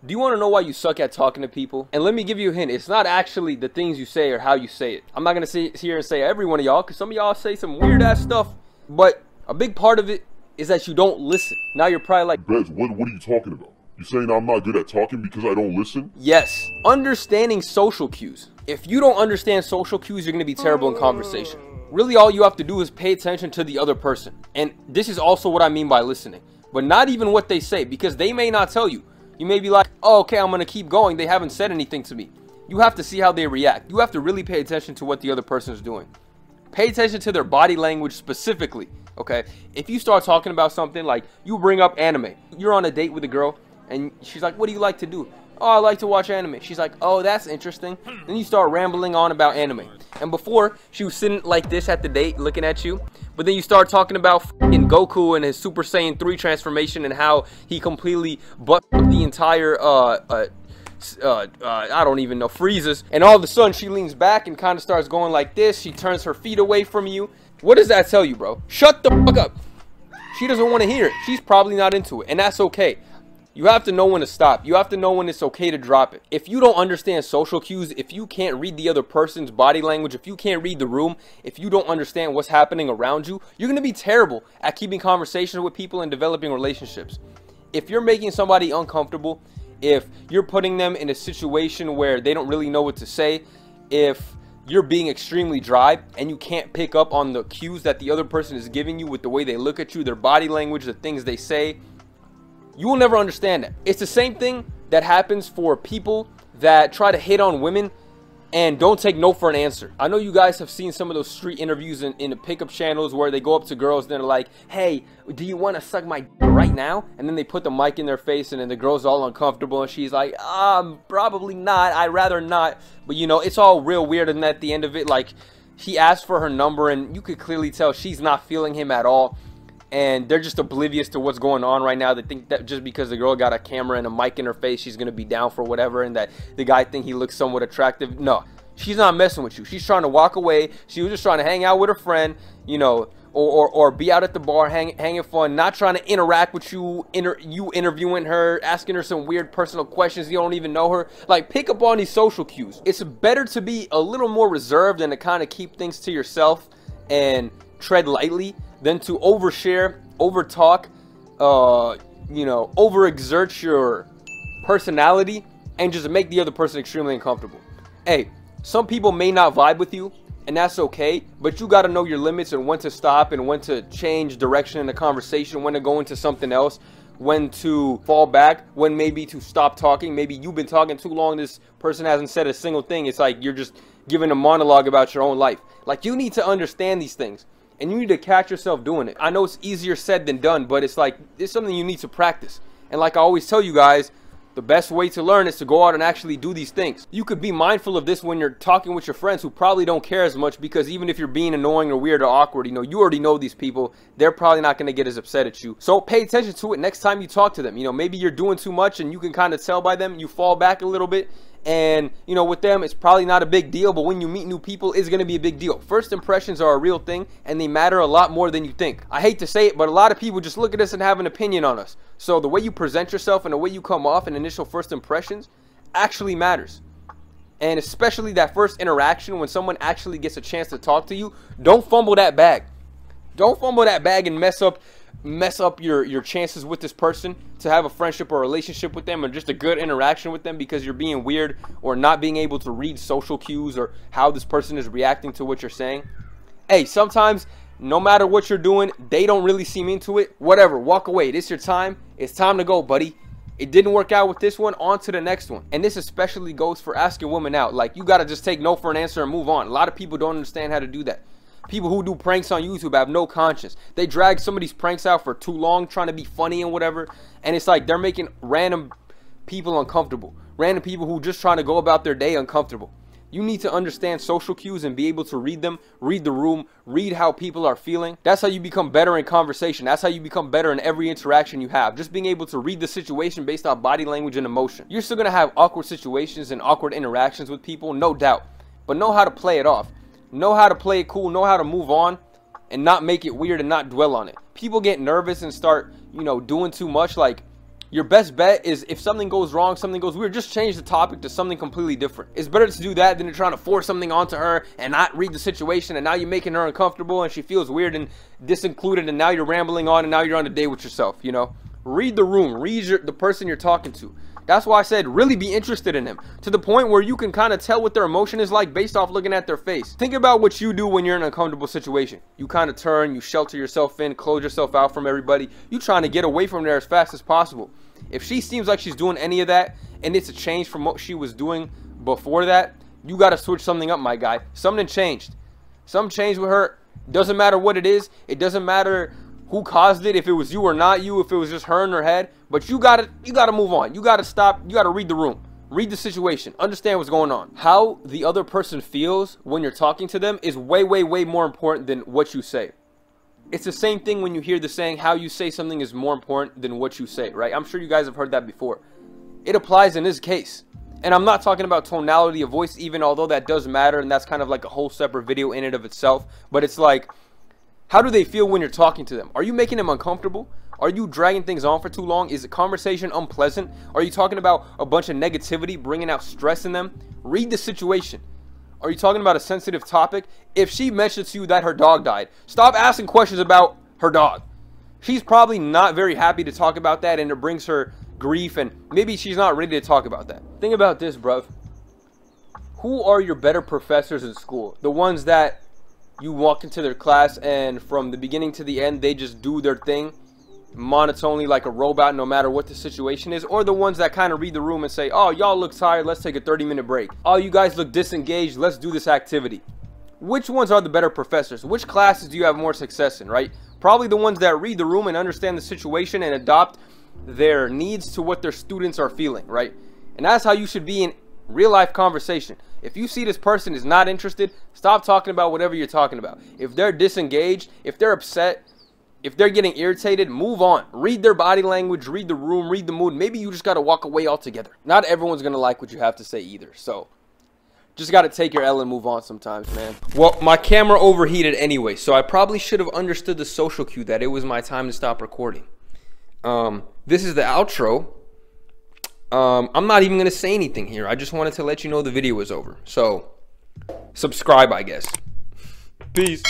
Do you want to know why you suck at talking to people? And let me give you a hint. It's not actually the things you say or how you say it. I'm not going to sit here and say every one of y'all, because some of y'all say some weird ass stuff. But a big part of it is that you don't listen. Now you're probably like, Bez, what are you talking about? You saying I'm not good at talking because I don't listen? yes. Understanding social cues. If you don't understand social cues, you're going to be terrible in conversation. Really, all you have to do is pay attention to the other person. And this is also what I mean by listening. But not even what they say, because they may not tell you. You may be like, oh, okay, I'm going to keep going. They haven't said anything to me. You have to see how they react. You have to really pay attention to what the other person is doing. Pay attention to their body language specifically, okay? If you start talking about something like you bring up anime. You're on a date with a girl and she's like, what do you like to do? Oh, I like to watch anime. She's like, oh, that's interesting. Then you start rambling on about anime. And before, she was sitting like this at the date looking at you. But then you start talking about fucking Goku and his Super Saiyan 3 transformation and how he completely butt the entire, I don't even know, freezes. And all of a sudden, she leans back and kind of starts going like this. She turns her feet away from you. What does that tell you, bro? Shut the fuck up. She doesn't want to hear it. She's probably not into it. And that's okay. You have to know when to stop. You have to know when it's okay to drop it. If you don't understand social cues, if you can't read the other person's body language, if you can't read the room, if you don't understand what's happening around you, you're going to be terrible at keeping conversations with people and developing relationships. If you're making somebody uncomfortable, if you're putting them in a situation where they don't really know what to say, if you're being extremely dry and you can't pick up on the cues that the other person is giving you with the way they look at you, their body language, the things they say, you will never understand that. It's the same thing that happens for people that try to hit on women and don't take no for an answer. I know you guys have seen some of those street interviews in the pickup channels where they go up to girls and they're like, hey, do you want to suck my right now? And then they put the mic in their face and then the girl's all uncomfortable and she's like, probably not. I'd rather not. But you know, it's all real weird. And at the end of it, like, he asked for her number and you could clearly tell she's not feeling him at all. And they're just oblivious to what's going on right now. They think that just because the girl got a camera and a mic in her face, she's going to be down for whatever. And that the guy think he looks somewhat attractive. No, she's not messing with you. She's trying to walk away. She was just trying to hang out with her friend, you know, or be out at the bar, hanging fun, not trying to interact with you, you interviewing her, asking her some weird personal questions. You don't even know her. Like, pick up on these social cues. It's better to be a little more reserved and to kind of keep things to yourself and tread lightly than to overshare, overtalk, you know, overexert your personality and just make the other person extremely uncomfortable. Hey, some people may not vibe with you, and that's okay, but you got to know your limits and when to stop and when to change direction in the conversation, when to go into something else, when to fall back, when maybe to stop talking. Maybe you've been talking too long, this person hasn't said a single thing. It's like you're just giving a monologue about your own life. Like, you need to understand these things. And you need to catch yourself doing it. I know it's easier said than done, but it's like, it's something you need to practice. And like I always tell you guys, the best way to learn is to go out and actually do these things. You could be mindful of this when you're talking with your friends who probably don't care as much, because even if you're being annoying or weird or awkward, you know, you already know these people. They're probably not going to get as upset at you. So pay attention to it next time you talk to them. You know, maybe you're doing too much and you can kind of tell by them. You fall back a little bit. And, you know, with them, it's probably not a big deal, but when you meet new people, it's going to be a big deal. First impressions are a real thing, and they matter a lot more than you think. I hate to say it, but a lot of people just look at us and have an opinion on us. So the way you present yourself and the way you come off in initial first impressions actually matters. And especially that first interaction when someone actually gets a chance to talk to you, don't fumble that bag. Don't fumble that bag and mess up your chances with this person to have a friendship or relationship with them, or just a good interaction with them, because you're being weird or not being able to read social cues or how this person is reacting to what you're saying. Hey, sometimes no matter what you're doing, they don't really seem into it. Whatever, walk away. This is your time. It's time to go, buddy. It didn't work out with this one, on to the next one. And this especially goes for asking women out. Like, you got to just take no for an answer and move on. A lot of people don't understand how to do that. People who do pranks on YouTube have no conscience. They drag some of these pranks out for too long, trying to be funny and whatever. And it's like they're making random people uncomfortable. Random people who just trying to go about their day uncomfortable. You need to understand social cues and be able to read them, read the room, read how people are feeling. That's how you become better in conversation. That's how you become better in every interaction you have. Just being able to read the situation based on body language and emotion. You're still going to have awkward situations and awkward interactions with people, no doubt. But know how to play it off. Know how to play it cool, know how to move on and not make it weird and not dwell on it. People get nervous and start, you know, doing too much. Like, Your best bet is if something goes wrong, something goes weird, just change the topic to something completely different. It's better to do that than to trying to force something onto her and not read the situation, and now you're making her uncomfortable and she feels weird and disincluded, and now you're rambling on and now you're on a date with yourself, you know? Read the room, read the person you're talking to. That's why I said really be interested in them, to the point where you can kind of tell what their emotion is like based off looking at their face. Think about what you do when you're in an uncomfortable situation. You kind of turn, you shelter yourself in, close yourself out from everybody. You trying to get away from there as fast as possible. If she seems like she's doing any of that and it's a change from what she was doing before that, you got to switch something up, my guy. Something changed. Something changed with her. Doesn't matter what it is. It doesn't matter who caused it, if it was you or not you, if it was just her in her head. But you gotta move on. You gotta stop. You gotta read the room, read the situation, understand what's going on. How the other person feels when you're talking to them is way more important than what you say. It's the same thing when you hear the saying, how you say something is more important than what you say, right? I'm sure you guys have heard that before. It applies in this case. And I'm not talking about tonality of voice, even although that does matter, and that's kind of like a whole separate video in and of itself. But it's like, how do they feel when you're talking to them? Are you making them uncomfortable? Are you dragging things on for too long? Is the conversation unpleasant? Are you talking about a bunch of negativity, bringing out stress in them? Read the situation. Are you talking about a sensitive topic? If she mentions to you that her dog died, stop asking questions about her dog. She's probably not very happy to talk about that, and it brings her grief, and maybe she's not ready to talk about that. Think about this, bruv. Who are your better professors in school? The ones that you walk into their class and from the beginning to the end they just do their thing monotonely like a robot no matter what the situation is, or the ones that kind of read the room and say, oh, y'all look tired, let's take a 30-minute break. Oh, you guys look disengaged, let's do this activity. Which ones are the better professors? Which classes do you have more success in, right? Probably the ones that read the room and understand the situation and adopt their needs to what their students are feeling, right? And that's how you should be in real life conversation. If you see this person is not interested, stop talking about whatever you're talking about. If they're disengaged, if they're upset, if they're getting irritated, move on. Read their body language, read the room, read the mood. Maybe you just got to walk away altogether. Not everyone's going to like what you have to say either. So just got to take your L and move on sometimes, man. Well, my camera overheated anyway, so I probably should have understood the social cue that it was my time to stop recording. This is the outro. I'm not even going to say anything here. I just wanted to let you know the video is over. So, subscribe, I guess. Peace.